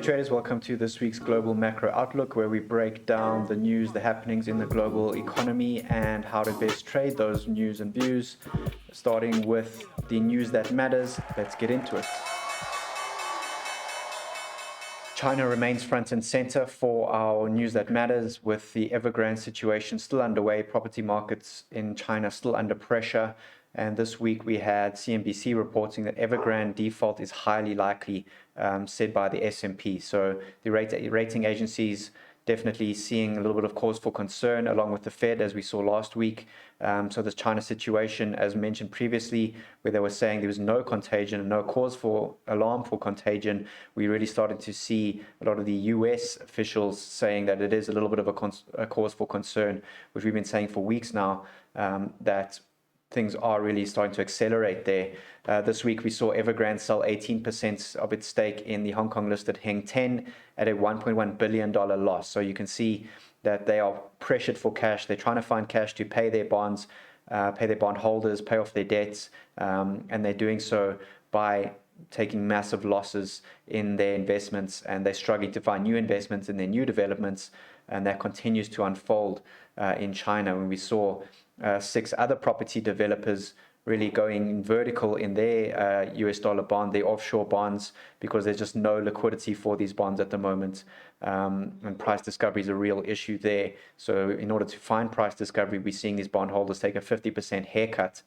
traders, welcome to this week's Global Macro Outlook, where we break down the news, the happenings in the global economy, and how to best trade those news and views. Starting with the news that matters, let's get into it. China remains front and center for our news that matters, with the Evergrande situation still underway, property markets in China still under pressure. And this week we had CNBC reporting that Evergrande default is highly likely, said by the S&P. So the rating agencies definitely seeing a little bit of cause for concern, along with the Fed, as we saw last week. So this China situation, as mentioned previously, where they were saying there was no contagion and no cause for alarm for contagion, we really started to see a lot of the US officials saying that it is a little bit of a cause for concern, which we've been saying for weeks now, that things are really starting to accelerate there. This week we saw Evergrande sell 18% of its stake in the Hong Kong listed Hang 10 at a $1.1 billion loss. So you can see that they are pressured for cash. They're trying to find cash to pay their bonds, pay their bondholders, pay off their debts, and they're doing so by taking massive losses in their investments, and they're struggling to find new investments in their new developments, and that continues to unfold in China. When we saw 6 other property developers really going vertical in their US dollar bond, their offshore bonds, because there's just no liquidity for these bonds at the moment. And price discovery is a real issue there. So in order to find price discovery, we're seeing these bondholders take a 50% haircut.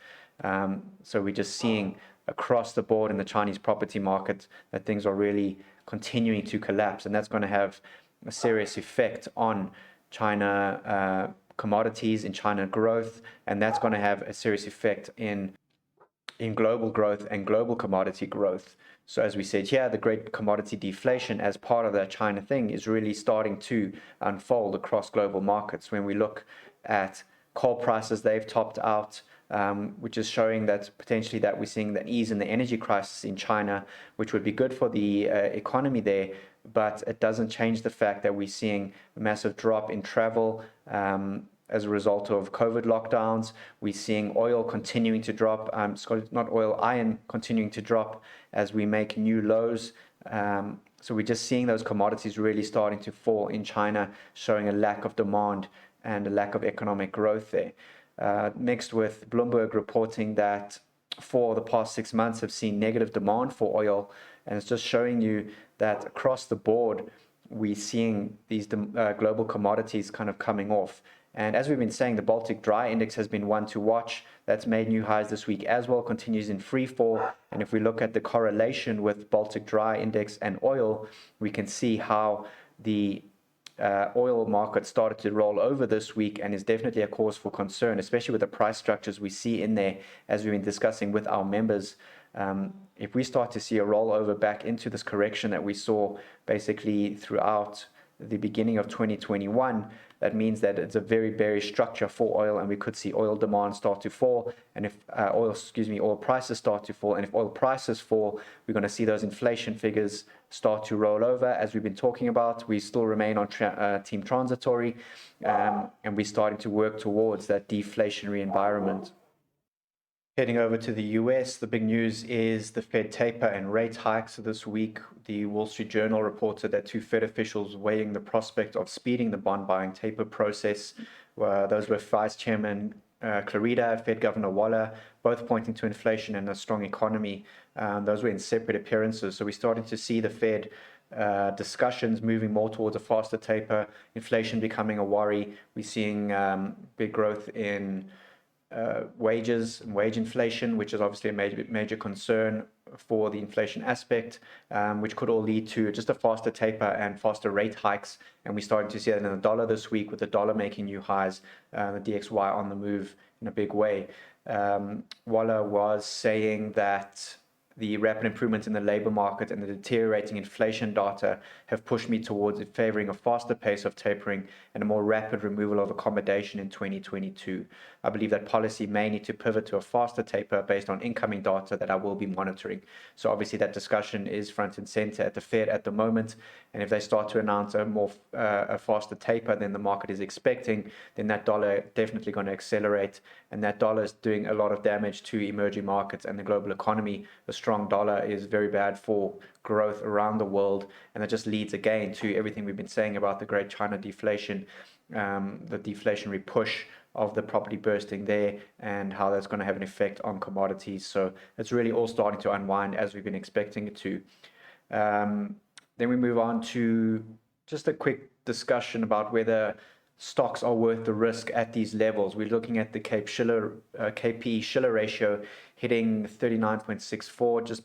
So we're just seeing across the board in the Chinese property market that things are really continuing to collapse. And that's going to have a serious effect on China commodities, in China growth, and that's going to have a serious effect in global growth and global commodity growth. So as we said here, the great commodity deflation as part of that China thing is really starting to unfold across global markets. When we look at coal prices, they've topped out, which is showing that potentially that we're seeing that ease in the energy crisis in China, which would be good for the economy there. But it doesn't change the fact that we're seeing a massive drop in travel as a result of COVID lockdowns. We're seeing oil continuing to drop, iron continuing to drop as we make new lows. So we're just seeing those commodities really starting to fall in China, showing a lack of demand and a lack of economic growth there. Mixed with Bloomberg reporting that for the past 6 months have seen negative demand for oil, and it's just showing you that across the board we're seeing these global commodities kind of coming off. And as we've been saying, the Baltic Dry Index has been one to watch. That's made new highs this week as well, continues in free fall. And if we look at the correlation with Baltic Dry Index and oil, we can see how the oil market started to roll over this week, and is definitely a cause for concern, especially with the price structures we see in there, as we've been discussing with our members. If we start to see a rollover back into this correction that we saw basically throughout the beginning of 2021, that means that it's a very bearish structure for oil, and we could see oil demand start to fall. And if oil prices start to fall, and if oil prices fall, we're going to see those inflation figures start to roll over. As we've been talking about, we still remain on team transitory, and we're starting to work towards that deflationary environment. Heading over to the US, the big news is the Fed taper and rate hikes this week. The Wall Street Journal reported that 2 Fed officials weighing the prospect of speeding the bond buying taper process. Those were Vice Chairman Clarida, Fed Governor Waller, both pointing to inflation and a strong economy. Those were in separate appearances. So we're starting to see the Fed discussions moving more towards a faster taper, inflation becoming a worry. We're seeing big growth in wages and wage inflation, which is obviously a major concern for the inflation aspect, which could all lead to just a faster taper and faster rate hikes. And we're starting to see that in the dollar this week, with the dollar making new highs, the DXY on the move in a big way. Waller was saying that the rapid improvements in the labor market and the deteriorating inflation data have pushed me towards favoring a faster pace of tapering and a more rapid removal of accommodation in 2022. I believe that policy may need to pivot to a faster taper based on incoming data that I will be monitoring. So obviously that discussion is front and center at the Fed at the moment. And if they start to announce a faster taper than the market is expecting, then that dollar definitely going to accelerate. And that dollar is doing a lot of damage to emerging markets and the global economy. The strong dollar is very bad for growth around the world, and that just leads again to everything we've been saying about the great China deflation, the deflationary push of the property bursting there, and how that's going to have an effect on commodities. So it's really all starting to unwind as we've been expecting it to. Then we move on to just a quick discussion about whether stocks are worth the risk at these levels. We're looking at the KP Shiller ratio hitting 39.64, just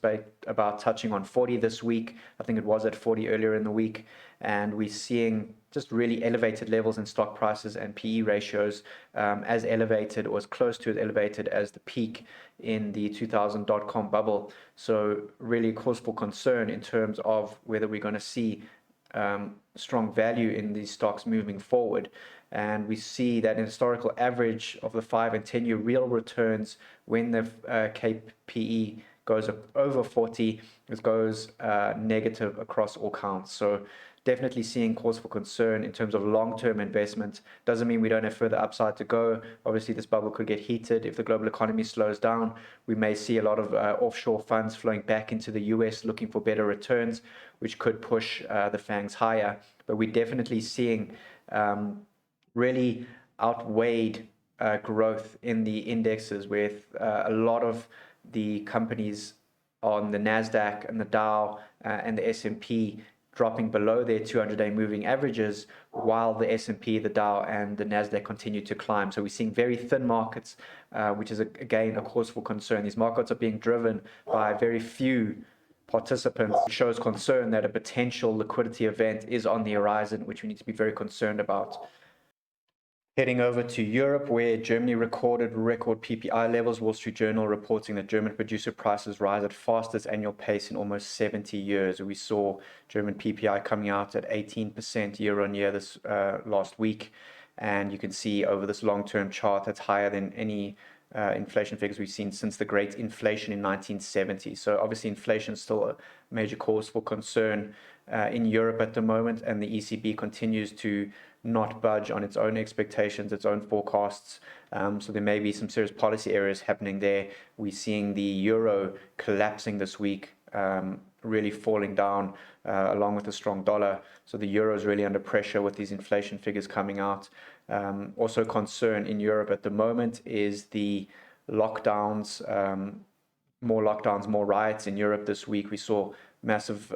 about touching on 40 this week. I think it was at 40 earlier in the week. And we're seeing just really elevated levels in stock prices and PE ratios, as elevated or as close to as elevated as the peak in the 2000 dot-com bubble. So really cause for concern in terms of whether we're going to see strong value in these stocks moving forward. And we see that in historical average of the 5 and 10 year real returns, when the KPE goes up over 40, it goes negative across all counts. So definitely seeing cause for concern in terms of long-term investment. Doesn't mean we don't have further upside to go. Obviously, this bubble could get heated. If the global economy slows down, we may see a lot of offshore funds flowing back into the US looking for better returns, which could push the FANGs higher. But we're definitely seeing really outweighed growth in the indexes, with a lot of the companies on the NASDAQ and the Dow and the S&P dropping below their 200-day moving averages, while the S&P, the Dow, and the NASDAQ continue to climb. So we're seeing very thin markets, which is, again, a cause for concern. These markets are being driven by very few participants. It shows concern that a potential liquidity event is on the horizon, which we need to be very concerned about. Heading over to Europe, where Germany recorded record PPI levels. Wall Street Journal reporting that German producer prices rise at fastest annual pace in almost 70 years. We saw German PPI coming out at 18% year on year this last week. And you can see over this long-term chart, that's higher than any inflation figures we've seen since the Great Inflation in 1970. So obviously inflation is still a major cause for concern in Europe at the moment, and the ECB continues to not budge on its own expectations, its own forecasts. So there may be some serious policy errors happening there. We're seeing the euro collapsing this week, really falling down along with the strong dollar. So the euro is really under pressure with these inflation figures coming out. Also concern in Europe at the moment is the lockdowns, more lockdowns, more riots in Europe this week. We saw massive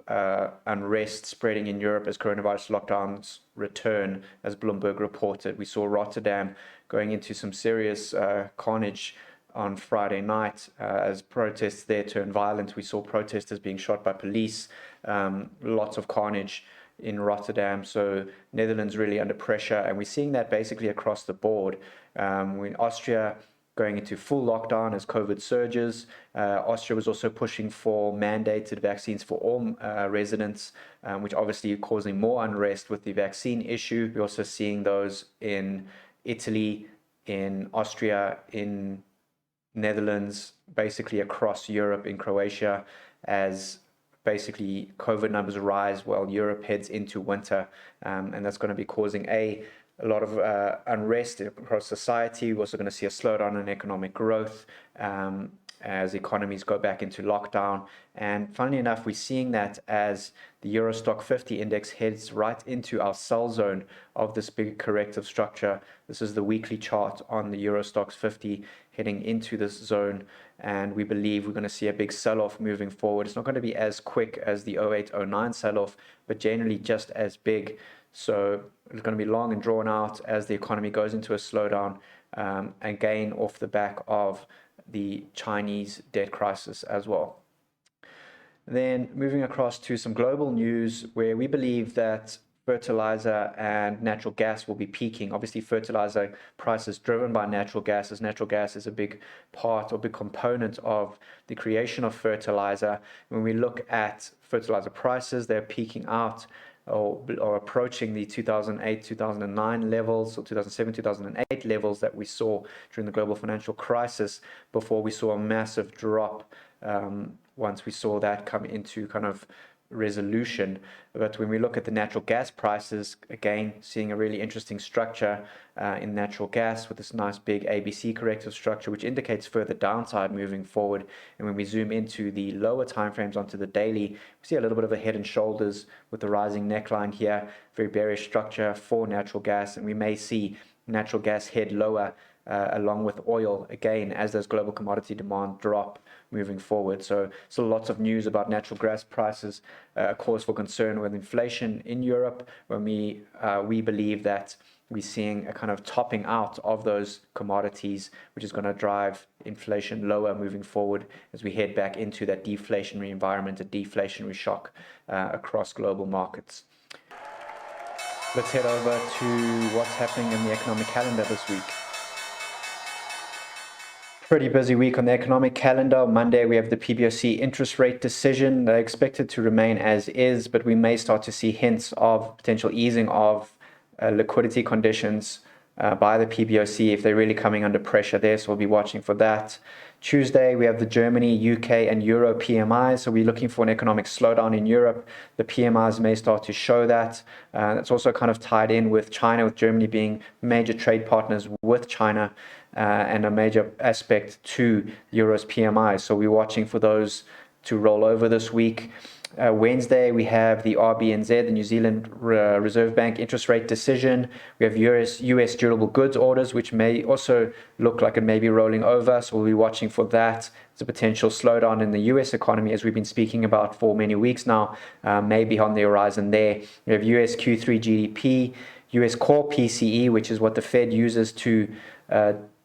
unrest spreading in Europe as coronavirus lockdowns return, as Bloomberg reported. We saw Rotterdam going into some serious carnage on Friday night as protests there turned violent. We saw protesters being shot by police, lots of carnage in Rotterdam. So Netherlands really under pressure, and we're seeing that basically across the board. We're in Austria going into full lockdown as COVID surges. Austria was also pushing for mandated vaccines for all residents, which obviously causing more unrest with the vaccine issue. We're also seeing those in Italy, in Austria, in Netherlands, basically across Europe, in Croatia, as basically COVID numbers rise while Europe heads into winter. And that's going to be causing a lot of unrest across society. We're also going to see a slowdown in economic growth as economies go back into lockdown. And funnily enough, we're seeing that as the Eurostock 50 index heads right into our sell zone of this big corrective structure. This is the weekly chart on the Eurostoxx 50 heading into this zone. And we believe we're going to see a big sell-off moving forward. It's not going to be as quick as the 08-09 sell-off, but generally just as big. So it's going to be long and drawn out as the economy goes into a slowdown, again off the back of the Chinese debt crisis as well. Then moving across to some global news, where we believe that fertilizer and natural gas will be peaking. Obviously, fertilizer prices driven by natural gas, as natural gas is a big part or big component of the creation of fertilizer. When we look at fertilizer prices, they're peaking out or approaching the 2008-2009 levels, or 2007-2008 levels that we saw during the global financial crisis, before we saw a massive drop once we saw that come into kind of resolution. But when we look at the natural gas prices, again, seeing a really interesting structure in natural gas with this nice big ABC corrective structure, which indicates further downside moving forward. And when we zoom into the lower timeframes onto the daily, we see a little bit of a head and shoulders with the rising neckline here, very bearish structure for natural gas, and we may see natural gas head lower along with oil again as those global commodity demand drop moving forward. So lots of news about natural gas prices, a cause for concern with inflation in Europe, when we believe that we're seeing a kind of topping out of those commodities, which is going to drive inflation lower moving forward as we head back into that deflationary environment, a deflationary shock across global markets. Let's head over to what's happening in the economic calendar this week. Pretty busy week on the economic calendar. Monday, we have the PBOC interest rate decision. They're expected to remain as is, but we may start to see hints of potential easing of liquidity conditions by the PBOC if they're really coming under pressure there. So we'll be watching for that. Tuesday, we have the Germany, UK, and Euro PMIs. So we're looking for an economic slowdown in Europe. The PMIs may start to show that. That's also kind of tied in with China, with Germany being major trade partners with China and a major aspect to Euro's PMI. So we're watching for those to roll over this week. Wednesday, we have the RBNZ, the New Zealand Reserve Bank interest rate decision. We have US durable goods orders, which may also look like it may be rolling over. So we'll be watching for that. It's a potential slowdown in the US economy, as we've been speaking about for many weeks now, maybe on the horizon there. We have US Q3 GDP, US core PCE, which is what the Fed uses to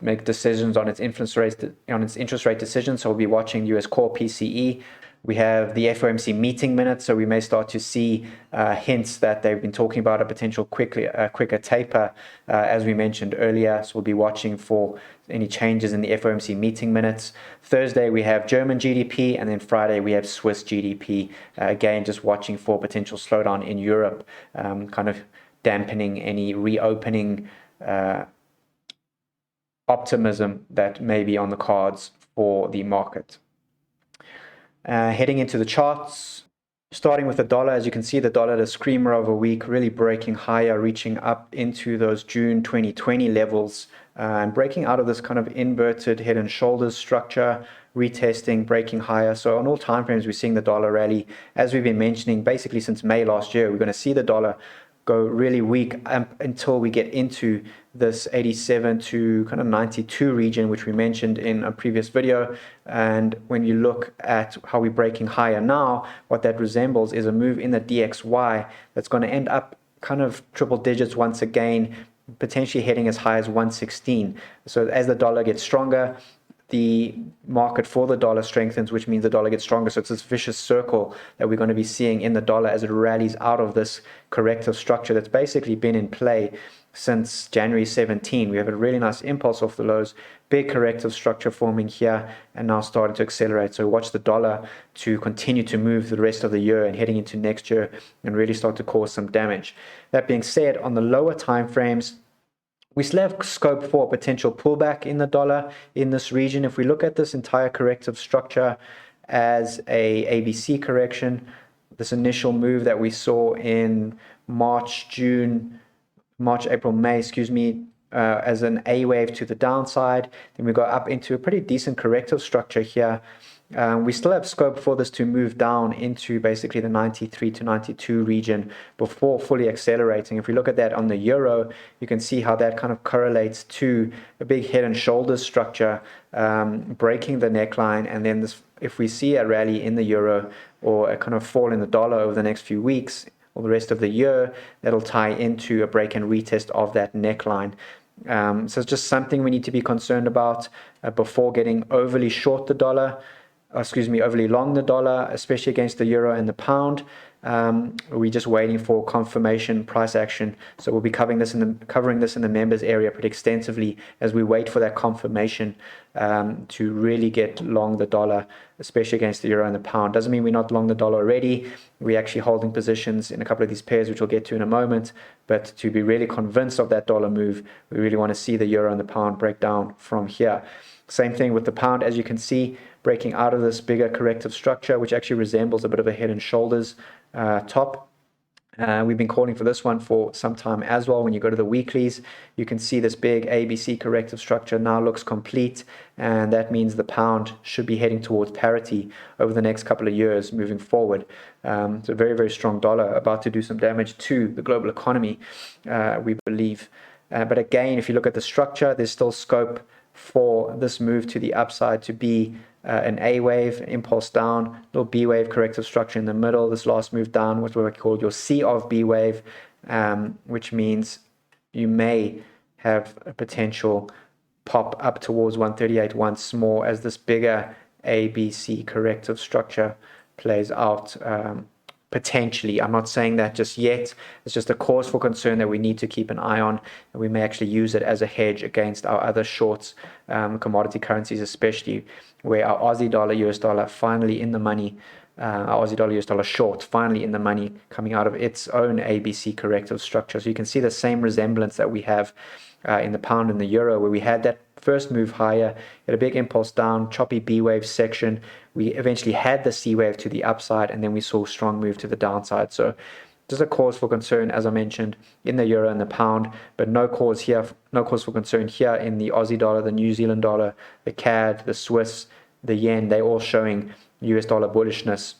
make decisions on its interest rate decisions. So we'll be watching US core PCE. We have the FOMC meeting minutes, so we may start to see hints that they've been talking about a potential quicker taper, as we mentioned earlier. So we'll be watching for any changes in the FOMC meeting minutes. Thursday, we have German GDP, and then Friday, we have Swiss GDP. Again, just watching for potential slowdown in Europe, kind of dampening any reopening optimism that may be on the cards for the market. Heading into the charts, starting with the dollar, as you can see, the dollar had a screamer of a week, really breaking higher, reaching up into those June 2020 levels, and breaking out of this kind of inverted head and shoulders structure, retesting, breaking higher. So on all time frames, we're seeing the dollar rally. As we've been mentioning, basically since May last year, we're going to see the dollar go really weak until we get into this 87 to kind of 92 region, which we mentioned in a previous video. And when you look at how we're breaking higher now, what that resembles is a move in the DXY that's going to end up kind of triple digits once again, potentially heading as high as 116. So as the dollar gets stronger, the market for the dollar strengthens, which means the dollar gets stronger. So it's this vicious circle that we're going to be seeing in the dollar as it rallies out of this corrective structure that's basically been in play since January 17. We have a really nice impulse off the lows, big corrective structure forming here, and now starting to accelerate. So watch the dollar to continue to move the rest of the year and heading into next year and really start to cause some damage. That being said, on the lower time frames, we still have scope for a potential pullback in the dollar in this region. If we look at this entire corrective structure as a ABC correction, this initial move that we saw in March, April, May, as an A wave to the downside, then we go up into a pretty decent corrective structure here. We still have scope for this to move down into basically the 93 to 92 region before fully accelerating. If we look at that on the euro, you can see how that kind of correlates to a big head and shoulders structure, breaking the neckline. And then this, if we see a rally in the euro or a kind of fall in the dollar over the next few weeks or the rest of the year, that'll tie into a break and retest of that neckline. So it's just something we need to be concerned about before getting overly short the dollar. Overly long the dollar, especially against the euro and the pound. We're just waiting for confirmation price action. So we'll be covering this in the members area pretty extensively as we wait for that confirmation to really get long the dollar especially against the euro and the pound. Doesn't mean we're not long the dollar already. We're actually holding positions in a couple of these pairs, which we'll get to in a moment. But to be really convinced of that dollar move, we really want to see the euro and the pound break down from here. Same thing with the pound, as you can see, breaking out of this bigger corrective structure, which actually resembles a bit of a head and shoulders top. We've been calling for this one for some time as well. When you go to the weeklies, you can see this big ABC corrective structure now looks complete, and that means the pound should be heading towards parity over the next couple of years moving forward. It's a very, very strong dollar, about to do some damage to the global economy, we believe. But again, if you look at the structure, there's still scope for this move to the upside to be an A wave, impulse down, little B wave corrective structure in the middle. This last move down was what I called your C of B wave, which means you may have a potential pop up towards 138 once more as this bigger ABC corrective structure plays out. Potentially, I'm not saying that just yet. It's just a cause for concern that we need to keep an eye on, and we may actually use it as a hedge against our other shorts, commodity currencies, especially where our Aussie dollar, US dollar finally in the money, our Aussie dollar, US dollar short finally in the money, coming out of its own ABC corrective structure. So you can see the same resemblance that we have in the pound and the euro, where we had that first move higher, had a big impulse down, choppy B wave section. We eventually had the C wave to the upside, and then we saw a strong move to the downside. So just a cause for concern, as I mentioned, in the euro and the pound, but no cause for concern here in the Aussie dollar, the New Zealand dollar, the CAD, the Swiss, the yen. They're all showing US dollar bullishness.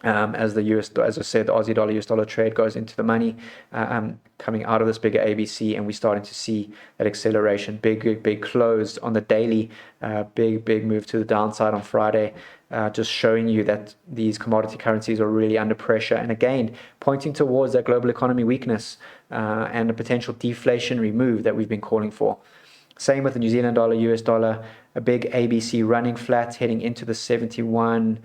As I said, the Aussie dollar US dollar trade goes into the money, coming out of this bigger ABC, and we're starting to see that acceleration. Big close on the daily, big move to the downside on Friday, just showing you that these commodity currencies are really under pressure, and again pointing towards that global economy weakness and a potential deflationary move that we've been calling for. Same with the New Zealand dollar, US dollar, a big ABC running flat, heading into the 71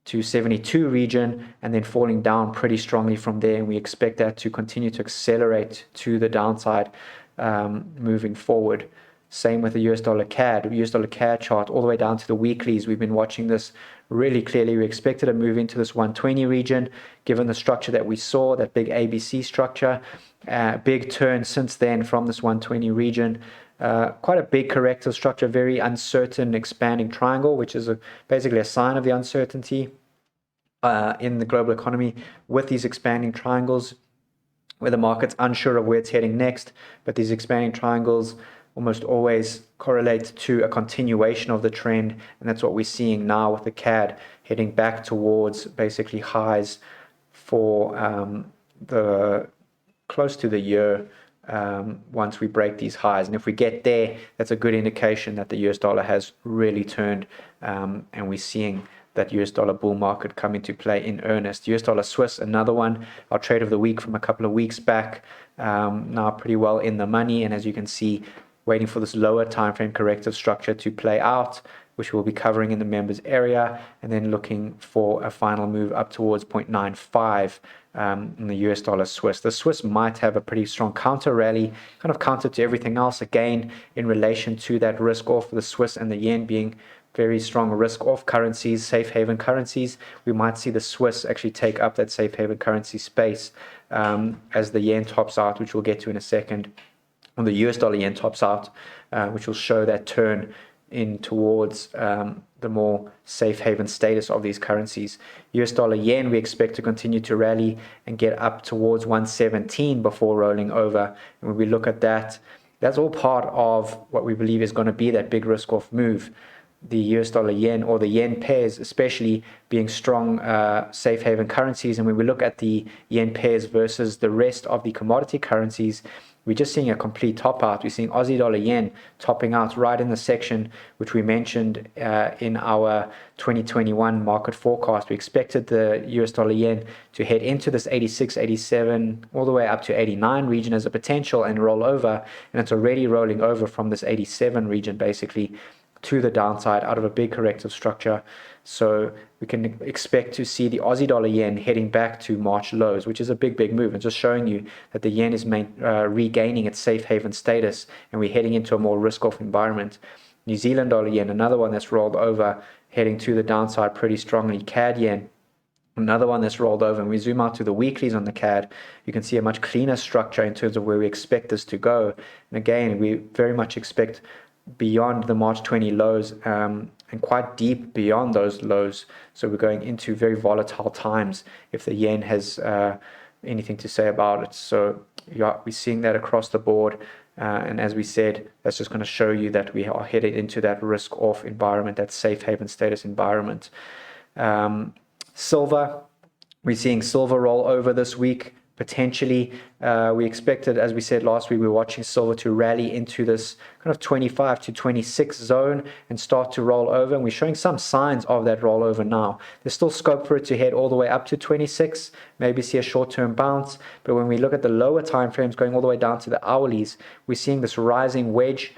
to 72 region, and then falling down pretty strongly from there, and we expect that to continue to accelerate to the downside moving forward. Same with the US dollar CAD, US dollar CAD chart all the way down to the weeklies. We've been watching this really clearly. We expected a move into this 120 region, given the structure that we saw, that big ABC structure. Big turn since then from this 120 region. Quite a big corrective structure, very uncertain expanding triangle, which is basically a sign of the uncertainty in the global economy, with these expanding triangles where the market's unsure of where it's heading next. But these expanding triangles almost always correlate to a continuation of the trend, and that's what we're seeing now with the CAD heading back towards basically highs for the close to the year once we break these highs. And if we get there, that's a good indication that the US dollar has really turned, and we're seeing that US dollar bull market come into play in earnest. US dollar Swiss, another one, our trade of the week from a couple of weeks back, now pretty well in the money, and as you can see, waiting for this lower time frame corrective structure to play out, which we'll be covering in the members area, and then looking for a final move up towards 0.95 in the US dollar Swiss. The Swiss might have a pretty strong counter rally, kind of counter to everything else, again in relation to that risk off, the Swiss and the yen being very strong risk off currencies, safe haven currencies. We might see the Swiss actually take up that safe haven currency space as the yen tops out, which we'll get to in a second. When the US dollar yen tops out, which will show that turn in towards the more safe haven status of these currencies. US dollar yen, we expect to continue to rally and get up towards 117 before rolling over. And when we look at that, that's all part of what we believe is going to be that big risk off move. The US dollar yen, or the yen pairs especially, being strong safe haven currencies. And when we look at the yen pairs versus the rest of the commodity currencies, we're just seeing a complete top out. We're seeing Aussie dollar yen topping out right in the section which we mentioned in our 2021 market forecast. We expected the US dollar yen to head into this 86, 87, all the way up to 89 region as a potential and roll over. And it's already rolling over from this 87 region basically to the downside out of a big corrective structure. So we can expect to see the Aussie dollar yen heading back to March lows, which is a big move, and just showing you that the yen is regaining its safe haven status, and we're heading into a more risk-off environment. New Zealand dollar yen, another one that's rolled over, heading to the downside pretty strongly. CAD yen, another one that's rolled over. And we zoom out to the weeklies on the CAD, you can see a much cleaner structure in terms of where we expect this to go. And again, we very much expect beyond the March 20 lows and quite deep beyond those lows. So we're going into very volatile times if the yen has anything to say about it. So yeah, we're seeing that across the board. And as we said, that's just going to show you that we are headed into that risk-off environment, that safe haven status environment. Silver, we're seeing silver roll over this week, potentially. We expected, as we said last week, we were watching silver to rally into this kind of 25 to 26 zone and start to roll over. And we're showing some signs of that rollover now. There's still scope for it to head all the way up to 26, maybe see a short-term bounce. But when we look at the lower time frames going all the way down to the hourlies, we're seeing this rising wedge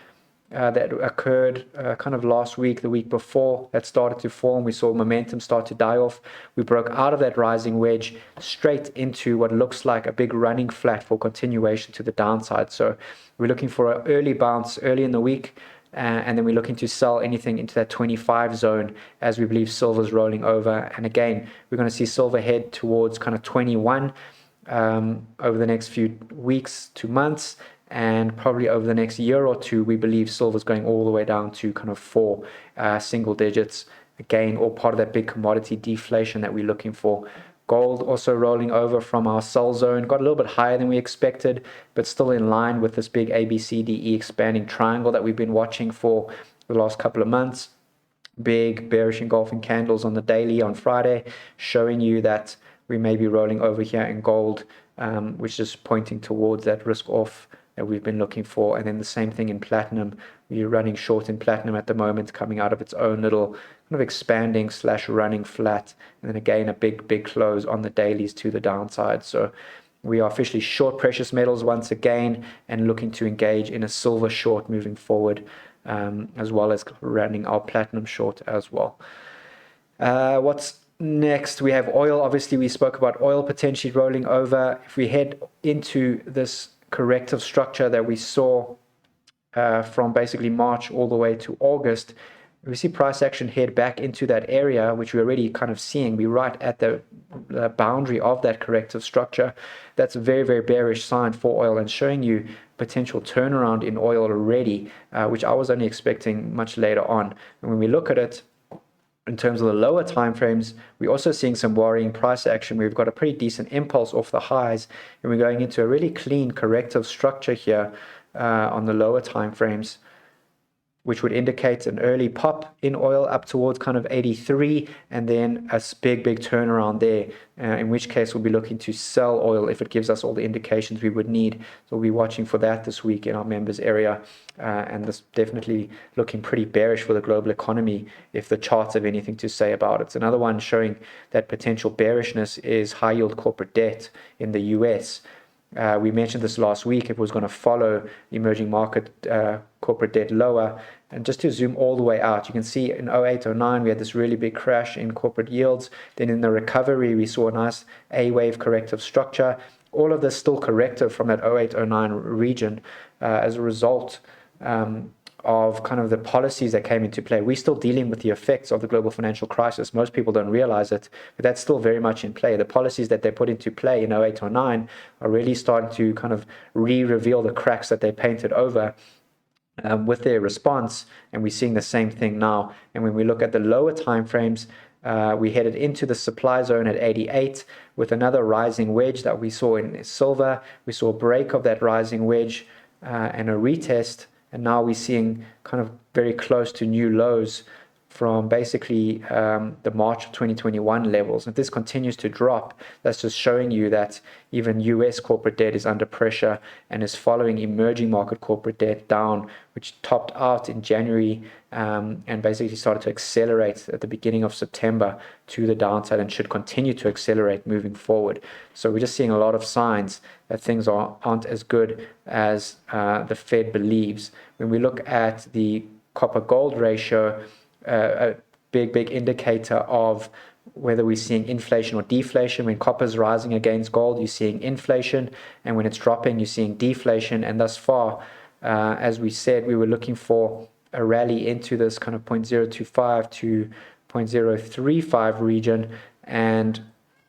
that occurred kind of last week, the week before, that started to form. We saw momentum start to die off. We broke out of that rising wedge straight into what looks like a big running flat for continuation to the downside. So we're looking for an early bounce early in the week, and then we're looking to sell anything into that 25 zone as we believe silver's rolling over. And again, we're going to see silver head towards kind of 21 over the next few weeks to months. And probably over the next year or two, we believe silver's going all the way down to kind of 4 single digits. Again, all part of that big commodity deflation that we're looking for. Gold also rolling over from our sell zone. Got a little bit higher than we expected, but still in line with this big ABCDE expanding triangle that we've been watching for the last couple of months. Big bearish engulfing candles on the daily on Friday, showing you that we may be rolling over here in gold, which is pointing towards that risk off that we've been looking for. And then the same thing in platinum. We're running short in platinum at the moment, coming out of its own little kind of expanding / running flat. And then again, a big close on the dailies to the downside. So we are officially short precious metals once again and looking to engage in a silver short moving forward, as well as running our platinum short as well. What's next? We have oil. Obviously, we spoke about oil potentially rolling over. If we head into this corrective structure that we saw from basically March all the way to August, we see price action head back into that area, which we're already kind of seeing. We're right at the boundary of that corrective structure. That's a very bearish sign for oil and showing you potential turnaround in oil already, which I was only expecting much later on. And when we look at it in terms of the lower time frames, we're also seeing some worrying price action. We've got a pretty decent impulse off the highs, and we're going into a really clean corrective structure here on the lower time frames, which would indicate an early pop in oil up towards kind of 83, and then a big turnaround there, in which case we'll be looking to sell oil if it gives us all the indications we would need. So we'll be watching for that this week in our members area, and this definitely looking pretty bearish for the global economy if the charts have anything to say about it. It's another one showing that potential bearishness is high yield corporate debt in the US. We mentioned this last week, if it was going to follow emerging market corporate debt lower. And just to zoom all the way out, you can see in 08, 09, we had this really big crash in corporate yields. Then in the recovery, we saw a nice A-wave corrective structure. All of this still corrective from that 08, 09 region as a result of kind of the policies that came into play. We're still dealing with the effects of the global financial crisis. Most people don't realize it, but that's still very much in play. The policies that they put into play in 08 or 09 are really starting to kind of reveal the cracks that they painted over with their response, and we're seeing the same thing now. And when we look at the lower time frames, we headed into the supply zone at 88 with another rising wedge that we saw in silver. We saw a break of that rising wedge and a retest, and now we're seeing kind of very close to new lows from basically the March of 2021 levels. If this continues to drop, that's just showing you that even US corporate debt is under pressure and is following emerging market corporate debt down, which topped out in January and basically started to accelerate at the beginning of September to the downside and should continue to accelerate moving forward. So we're just seeing a lot of signs that things aren't as good as the Fed believes. When we look at the copper gold ratio, a big indicator of whether we're seeing inflation or deflation. When copper's rising against gold, you're seeing inflation, and when it's dropping, you're seeing deflation. And thus far, as we said, we were looking for a rally into this kind of 0.025 to 0.035 region, and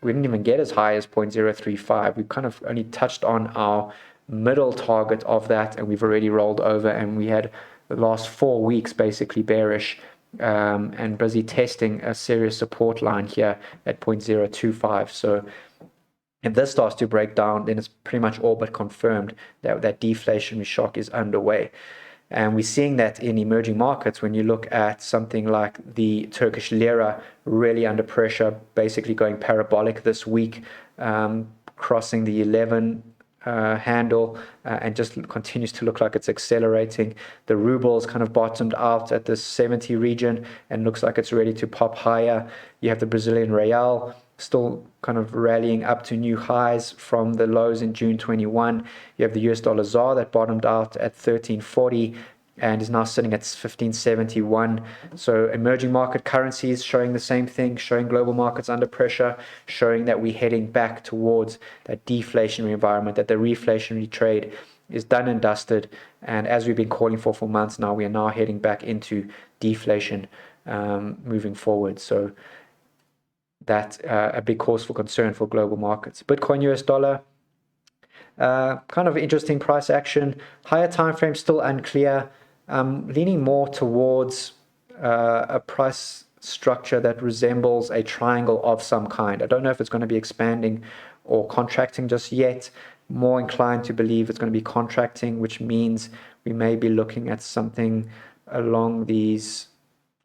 we didn't even get as high as 0.035. We kind of only touched on our middle target of that, and we've already rolled over, and we had the last 4 weeks basically bearish, and busy testing a serious support line here at 0.025. So if this starts to break down, then it's pretty much all but confirmed that that deflationary shock is underway. And we're seeing that in emerging markets. When you look at something like the Turkish lira, really under pressure, basically going parabolic this week, crossing the 11 handle, and just continues to look like it's accelerating. The ruble's kind of bottomed out at the 70 region and looks like it's ready to pop higher. You have the Brazilian real still kind of rallying up to new highs from the lows in June 21. You have the US dollar ZAR that bottomed out at 1340 and is now sitting at 1571. So emerging market currencies showing the same thing, showing global markets under pressure, showing that we're heading back towards that deflationary environment, that the reflationary trade is done and dusted. And as we've been calling for months now, we are now heading back into deflation moving forward. So that's a big cause for concern for global markets. Bitcoin, US dollar, kind of interesting price action. Higher time frame still unclear. Leaning more towards a price structure that resembles a triangle of some kind. I don't know if it's going to be expanding or contracting just yet. More inclined to believe it's going to be contracting, which means we may be looking at something along these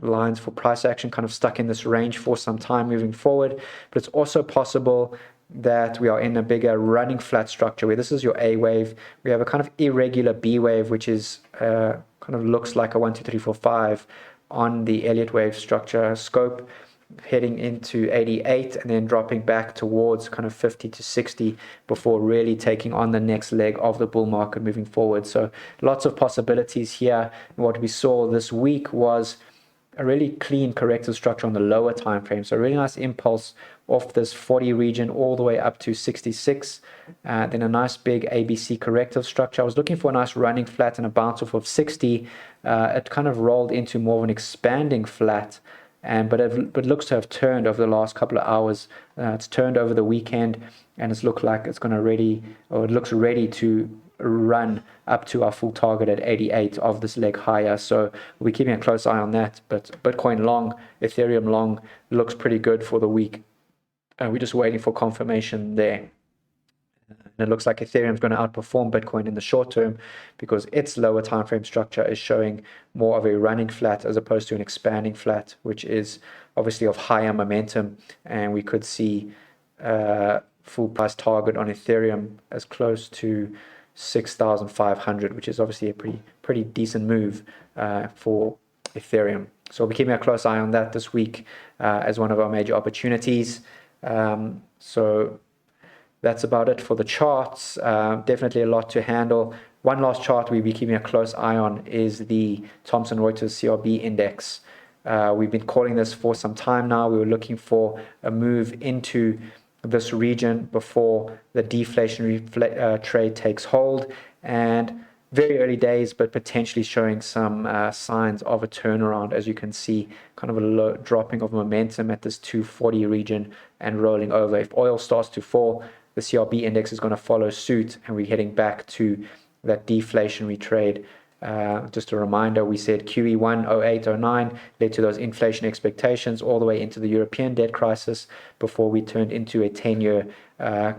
lines for price action, kind of stuck in this range for some time moving forward. But it's also possible that we are in a bigger running flat structure where this is your A wave. We have a kind of irregular B wave, which is kind of looks like a 1, 2, 3, 4, 5 on the Elliott wave structure scope, heading into 88 and then dropping back towards kind of 50 to 60 before really taking on the next leg of the bull market moving forward. So lots of possibilities here. And what we saw this week was a really clean corrective structure on the lower time frame. So a really nice impulse off this 40 region all the way up to 66. Then a nice big ABC corrective structure. I was looking for a nice running flat and a bounce off of 60. It kind of rolled into more of an expanding flat, but it looks to have turned over the last couple of hours. It's turned over the weekend, and it's looked like it's going to it looks ready to run up to our full target at 88 of this leg higher. So we're keeping a close eye on that. But Bitcoin long, Ethereum long looks pretty good for the week. We're just waiting for confirmation there. And it looks like Ethereum is going to outperform Bitcoin in the short term because its lower time frame structure is showing more of a running flat as opposed to an expanding flat, which is obviously of higher momentum. And we could see full price target on Ethereum as close to 6,500, which is obviously a pretty decent move for Ethereum. So we'll be keeping a close eye on that this week as one of our major opportunities. So that's about it for the charts. Definitely a lot to handle. One last chart we'll be keeping a close eye on is the Thomson Reuters CRB Index. We've been calling this for some time now. We were looking for a move into this region before the deflationary trade takes hold, and very early days, but potentially showing some signs of a turnaround. As you can see, kind of a low dropping of momentum at this 240 region and rolling over. If oil starts to fall, the CRB index is going to follow suit, and we're heading back to that deflationary trade. Just a reminder, we said QE1 08-09 led to those inflation expectations all the way into the European debt crisis before we turned into a 10-year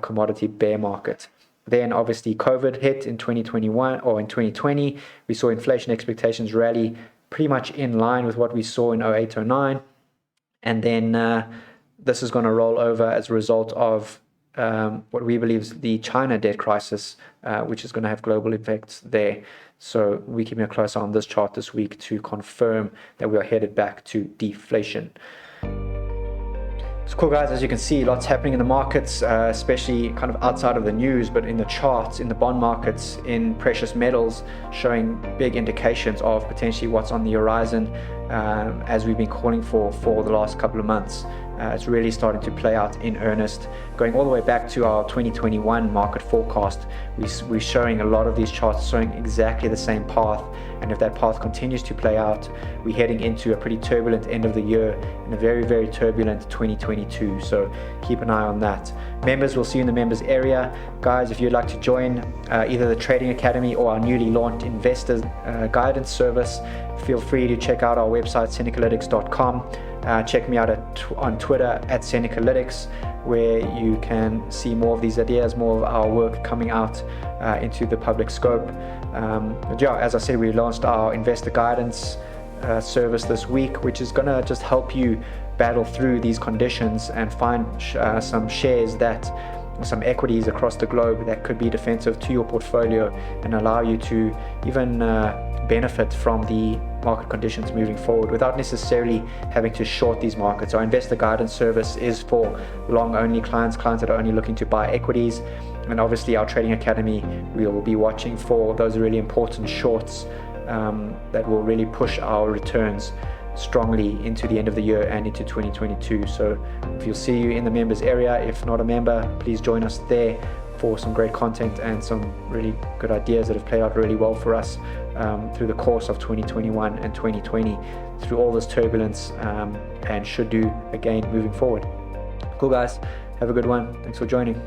commodity bear market. Then obviously COVID hit in 2021 or in 2020. We saw inflation expectations rally pretty much in line with what we saw in 08-09. And then this is going to roll over as a result of what we believe is the China debt crisis, which is going to have global effects there. So we're keeping a close eye on this chart this week to confirm that we are headed back to deflation. It's cool, guys. As you can see, lots happening in the markets, especially kind of outside of the news, but in the charts, in the bond markets, in precious metals, showing big indications of potentially what's on the horizon, as we've been calling for the last couple of months. It's really starting to play out in earnest. Going all the way back to our 2021 market forecast, we're showing a lot of these charts showing exactly the same path, and if that path continues to play out, we're heading into a pretty turbulent end of the year and a very, very turbulent 2022. So keep an eye on that. Members, we'll see you in the members area. Guys, if you'd like to join either the Trading Academy or our newly launched Investor Guidance Service, feel free to check out our website, senecalytics.com. Check me out on Twitter at Senecalytics, where you can see more of these ideas, more of our work coming out into the public scope. But yeah, as I said, we launched our Investor Guidance service this week, which is going to just help you battle through these conditions and find some shares some equities across the globe that could be defensive to your portfolio and allow you to even benefit from the market conditions moving forward without necessarily having to short these markets. Our Investor Guidance Service is for long-only clients that are only looking to buy equities. And obviously our Trading Academy, we will be watching for those really important shorts that will really push our returns strongly into the end of the year and into 2022. So if you'll see you in the members area, if not a member, please join us there for some great content and some really good ideas that have played out really well for us through the course of 2021 and 2020, through all this turbulence, and should do again moving forward. Cool guys, have a good one. Thanks for joining.